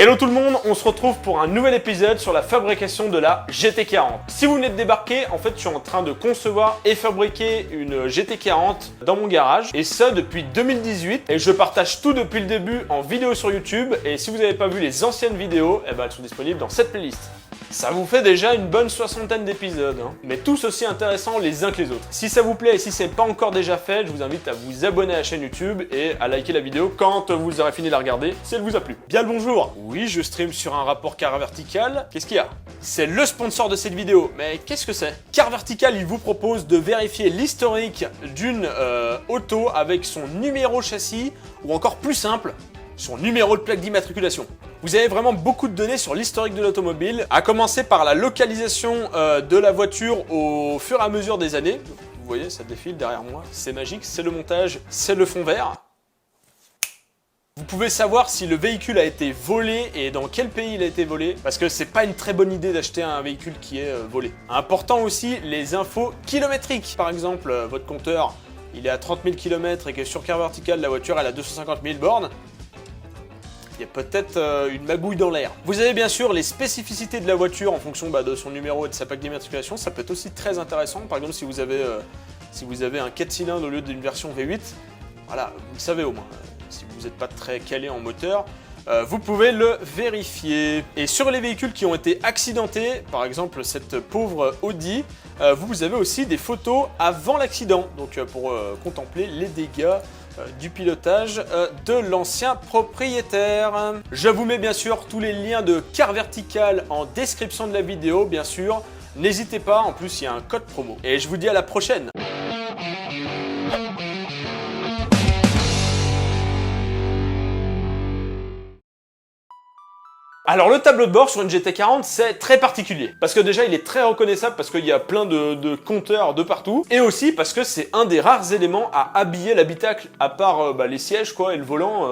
Hello tout le monde, on se retrouve pour un nouvel épisode sur la fabrication de la GT40. Si vous venez de débarquer, en fait je suis en train de concevoir et fabriquer une GT40 dans mon garage. Et ça depuis 2018. Et je partage tout depuis le début en vidéo sur YouTube. Et si vous n'avez pas vu les anciennes vidéos, eh ben, elles sont disponibles dans cette playlist. Ça vous fait déjà une bonne 60aine d'épisodes, hein, mais tous aussi intéressants les uns que les autres. Si ça vous plaît et si c'est pas encore déjà fait, je vous invite à vous abonner à la chaîne YouTube et à liker la vidéo quand vous aurez fini de la regarder, si elle vous a plu. Bien le bonjour. Oui, je stream sur un rapport Car Vertical. Qu'est-ce qu'il y a? C'est le sponsor de cette vidéo, mais qu'est-ce que c'est? Car Vertical, il vous propose de vérifier l'historique d'une auto avec son numéro châssis, ou encore plus simple, son numéro de plaque d'immatriculation. Vous avez vraiment beaucoup de données sur l'historique de l'automobile, à commencer par la localisation de la voiture au fur et à mesure des années. Vous voyez, ça défile derrière moi, c'est magique, c'est le montage, c'est le fond vert. Vous pouvez savoir si le véhicule a été volé et dans quel pays il a été volé, parce que c'est pas une très bonne idée d'acheter un véhicule qui est volé. Important aussi, les infos kilométriques. Par exemple, votre compteur, il est à 30 000 km et que sur Car Vertical, la voiture elle a 250 000 bornes. Il y a peut-être une magouille dans l'air. Vous avez bien sûr les spécificités de la voiture en fonction de son numéro et de sa plaque d'immatriculation. Ça peut être aussi très intéressant. Par exemple, si vous avez un 4 cylindres au lieu d'une version V8, voilà, vous le savez au moins. Si vous n'êtes pas très calé en moteur, vous pouvez le vérifier. Et sur les véhicules qui ont été accidentés, par exemple cette pauvre Audi, vous avez aussi des photos avant l'accident, donc pour contempler les dégâts du pilotage de l'ancien propriétaire. Je vous mets bien sûr tous les liens de Car Vertical en description de la vidéo, bien sûr. N'hésitez pas, en plus il y a un code promo. Et je vous dis à la prochaine. Alors le tableau de bord sur une GT40 c'est très particulier parce que déjà il est très reconnaissable parce qu'il y a plein de compteurs de partout et aussi parce que c'est un des rares éléments à habiller l'habitacle à part les sièges quoi et le volant,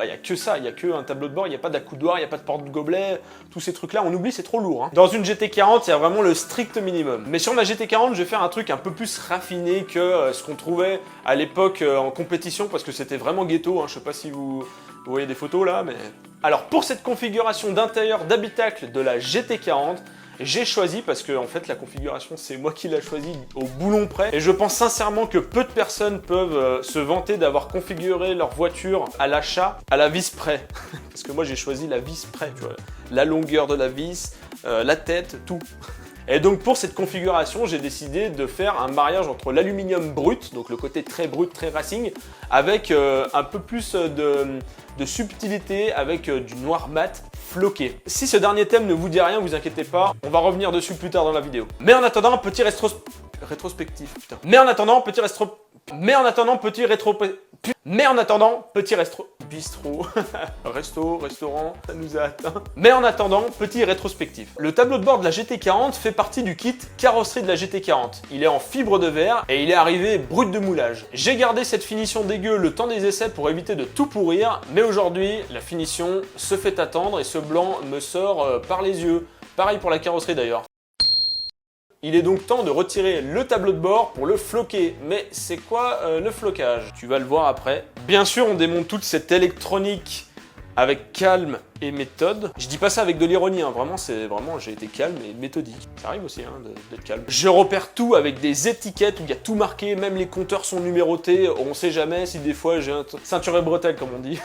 il y a que ça, il y a que un tableau de bord, il n'y a pas d'accoudoir, il n'y a pas de porte-gobelet, tous ces trucs là on oublie, c'est trop lourd. Hein. Dans une GT40 il y a vraiment le strict minimum. Mais sur ma GT40 je vais faire un truc un peu plus raffiné que ce qu'on trouvait à l'époque en compétition parce que c'était vraiment ghetto, hein. Je sais pas si vous voyez des photos là mais... Alors pour cette configuration d'intérieur d'habitacle de la GT40, j'ai choisi, parce que en fait la configuration c'est moi qui l'ai choisi au boulon près, et je pense sincèrement que peu de personnes peuvent se vanter d'avoir configuré leur voiture à l'achat à la vis près. Parce que moi j'ai choisi la vis près, tu vois, la longueur de la vis, la tête, tout. Et donc pour cette configuration, j'ai décidé de faire un mariage entre l'aluminium brut, donc le côté très brut, très racing, avec un peu plus de subtilité, avec du noir mat floqué. Si ce dernier thème ne vous dit rien, vous inquiétez pas, on va revenir dessus plus tard dans la vidéo. Mais en attendant, petit rétrospectif, putain. Mais en attendant, petit bistrot, restaurant, ça nous a atteint. Mais en attendant, petit rétrospectif. Le tableau de bord de la GT40 fait partie du kit carrosserie de la GT40. Il est en fibre de verre et il est arrivé brut de moulage. J'ai gardé cette finition dégueu le temps des essais pour éviter de tout pourrir, mais aujourd'hui, la finition se fait attendre et ce blanc me sort par les yeux. Pareil pour la carrosserie d'ailleurs. Il est donc temps de retirer le tableau de bord pour le floquer. Mais c'est quoi le flocage? Tu vas le voir après. Bien sûr, on démonte toute cette électronique avec calme et méthode. Je dis pas ça avec de l'ironie, hein. Vraiment, j'ai été calme et méthodique. Ça arrive aussi hein, d'être calme. Je repère tout avec des étiquettes où il y a tout marqué, même les compteurs sont numérotés. On sait jamais si des fois j'ai un ceinture et bretelle comme on dit.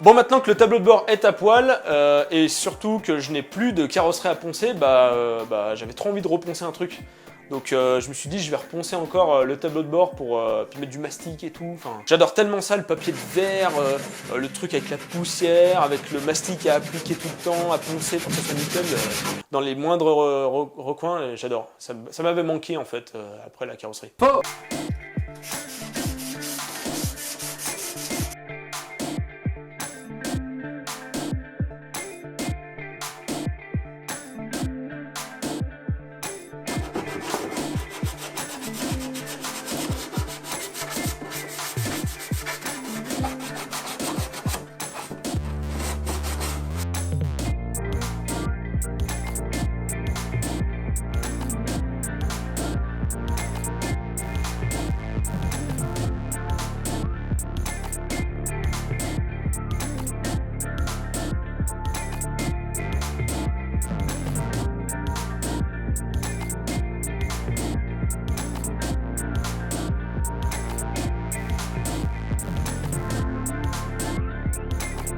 Bon, maintenant que le tableau de bord est à poil, et surtout que je n'ai plus de carrosserie à poncer, j'avais trop envie de reponcer un truc. Donc je me suis dit je vais reponcer encore le tableau de bord pour puis mettre du mastic et tout. Enfin, j'adore tellement ça, le papier de verre, le truc avec la poussière, avec le mastic à appliquer tout le temps, à poncer pour que ça soit nickel. Dans les moindres recoins, j'adore. Ça m'avait manqué en fait après la carrosserie. Oh,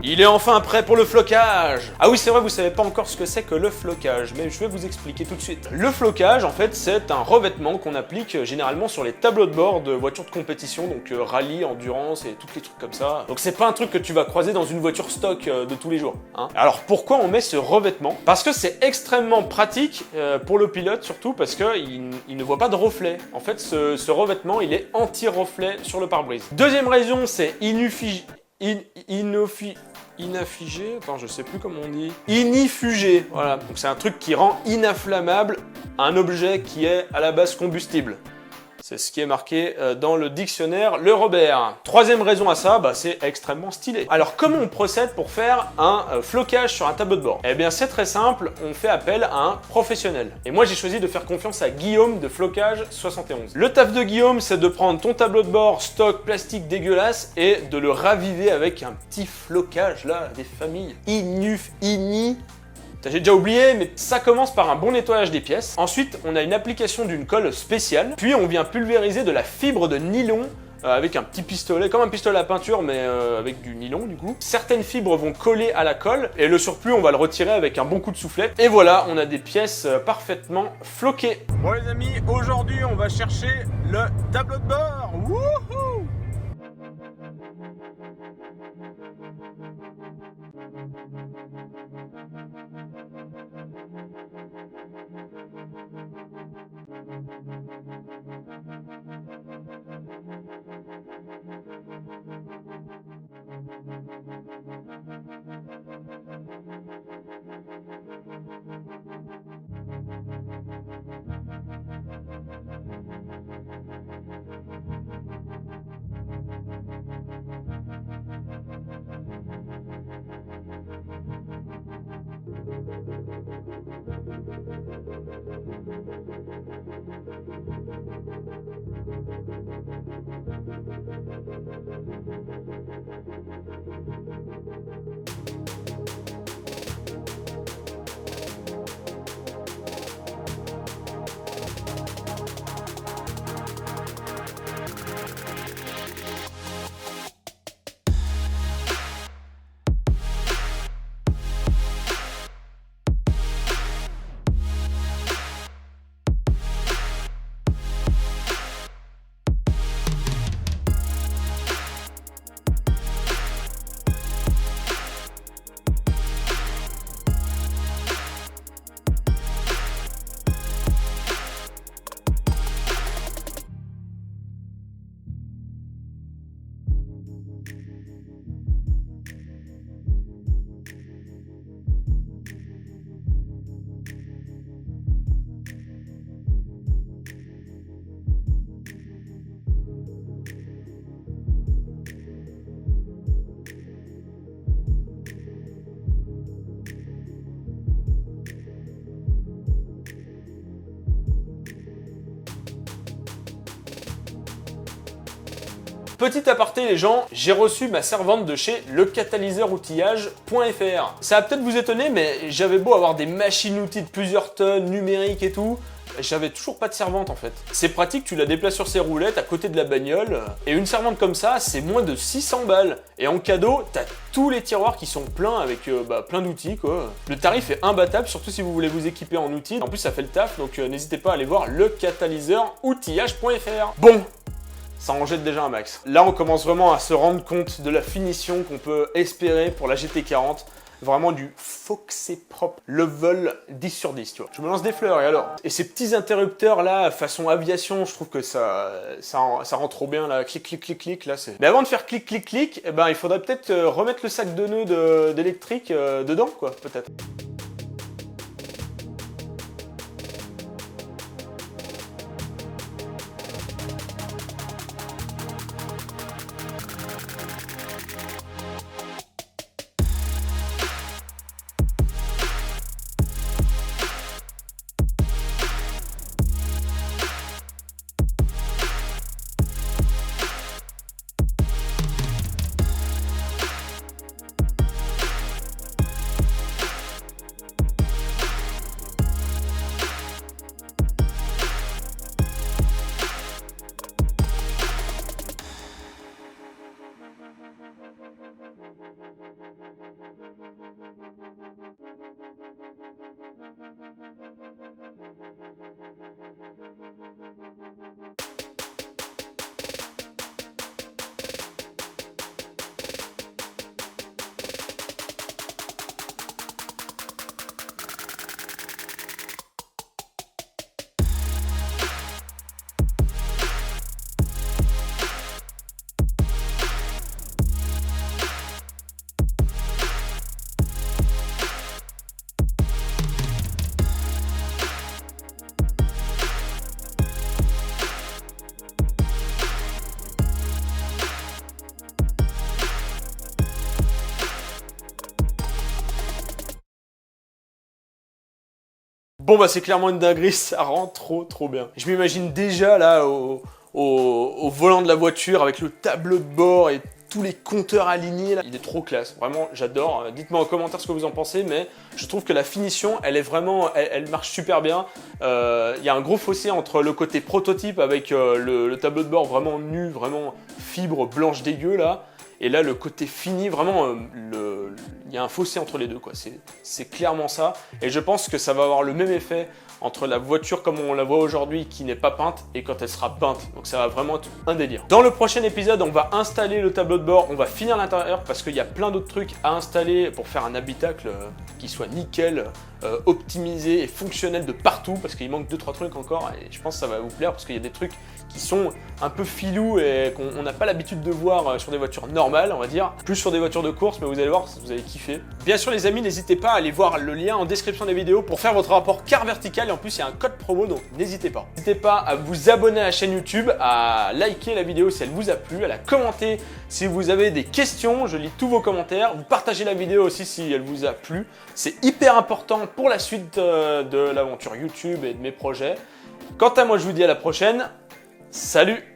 il est enfin prêt pour le flocage! Ah oui, c'est vrai, vous savez pas encore ce que c'est que le flocage, mais je vais vous expliquer tout de suite. Le flocage, en fait, c'est un revêtement qu'on applique généralement sur les tableaux de bord de voitures de compétition, donc rallye, endurance et tous les trucs comme ça. Donc c'est pas un truc que tu vas croiser dans une voiture stock de tous les jours. Hein. Alors pourquoi on met ce revêtement? Parce que c'est extrêmement pratique pour le pilote, surtout parce qu'il ne voit pas de reflet. En fait, ce revêtement, il est anti-reflet sur le pare-brise. Deuxième raison, c'est inaffigé, attends, je sais plus comment on dit. Inifugé, voilà. Donc c'est un truc qui rend inafflammable un objet qui est à la base combustible. C'est ce qui est marqué dans le dictionnaire Le Robert. Troisième raison à ça, c'est extrêmement stylé. Alors comment on procède pour faire un flocage sur un tableau de bord? Eh bien c'est très simple, on fait appel à un professionnel. Et moi j'ai choisi de faire confiance à Guillaume de Flocage 71. Le taf de Guillaume, c'est de prendre ton tableau de bord stock plastique dégueulasse et de le raviver avec un petit flocage là, des familles. J'ai déjà oublié, mais ça commence par un bon nettoyage des pièces. Ensuite, on a une application d'une colle spéciale. Puis on vient pulvériser de la fibre de nylon avec un petit pistolet, comme un pistolet à peinture, mais avec du nylon du coup. Certaines fibres vont coller à la colle, et le surplus, on va le retirer avec un bon coup de soufflette. Et voilà, on a des pièces parfaitement floquées. Bon les amis, aujourd'hui, on va chercher le tableau de bord. Wouhou! Petit aparté les gens, j'ai reçu ma servante de chez lecatalyseurOutillage.fr. Ça va peut-être vous étonner, mais j'avais beau avoir des machines-outils de plusieurs tonnes, numériques et tout, J'avais toujours pas de servante en fait. C'est pratique, tu la déplaces sur ses roulettes à côté de la bagnole. Et une servante comme ça, c'est moins de 600 balles. Et en cadeau, t'as tous les tiroirs qui sont pleins avec plein d'outils quoi. Le tarif est imbattable, surtout si vous voulez vous équiper en outils. En plus, ça fait le taf, donc n'hésitez pas à aller voir lecatalyseur-outillage.fr. Bon, ça en jette déjà un max. Là, on commence vraiment à se rendre compte de la finition qu'on peut espérer pour la GT40. Vraiment du foxé propre, level 10 sur 10, tu vois. Je me lance des fleurs, et alors? Et ces petits interrupteurs là, façon aviation, je trouve que ça rend trop bien là, clic, clic, clic, clic, là c'est... Mais avant de faire clic, clic, clic, eh ben, il faudrait peut-être remettre le sac de nœuds d'électrique dedans, quoi, peut-être. Bon bah c'est clairement une dinguerie, ça rend trop bien. Je m'imagine déjà là au volant de la voiture avec le tableau de bord et tous les compteurs alignés là. Il est trop classe, vraiment j'adore. Dites-moi en commentaire ce que vous en pensez, mais je trouve que la finition elle est vraiment, elle marche super bien. Il y a un gros fossé entre le côté prototype avec le tableau de bord vraiment nu, vraiment fibre blanche dégueu là. Et là, le côté fini, vraiment, il y a un fossé entre les deux, quoi. C'est clairement ça. Et je pense que ça va avoir le même effet entre la voiture comme on la voit aujourd'hui qui n'est pas peinte et quand elle sera peinte. Donc ça va vraiment être un délire. Dans le prochain épisode, on va installer le tableau de bord, on va finir l'intérieur parce qu'il y a plein d'autres trucs à installer pour faire un habitacle qui soit nickel, optimisé et fonctionnel de partout parce qu'il manque 2-3 trucs encore et je pense que ça va vous plaire parce qu'il y a des trucs qui sont un peu filous et qu'on n'a pas l'habitude de voir sur des voitures normales, on va dire, plus sur des voitures de course, mais vous allez voir, vous allez kiffer. Bien sûr les amis, n'hésitez pas à aller voir le lien en description des vidéos pour faire votre rapport car vertical et en plus il y a un code promo donc n'hésitez pas. N'hésitez pas à vous abonner à la chaîne YouTube, à liker la vidéo si elle vous a plu, à la commenter si vous avez des questions, je lis tous vos commentaires, vous partagez la vidéo aussi si elle vous a plu, c'est hyper important pour la suite de l'aventure YouTube et de mes projets. Quant à moi je vous dis à la prochaine, salut!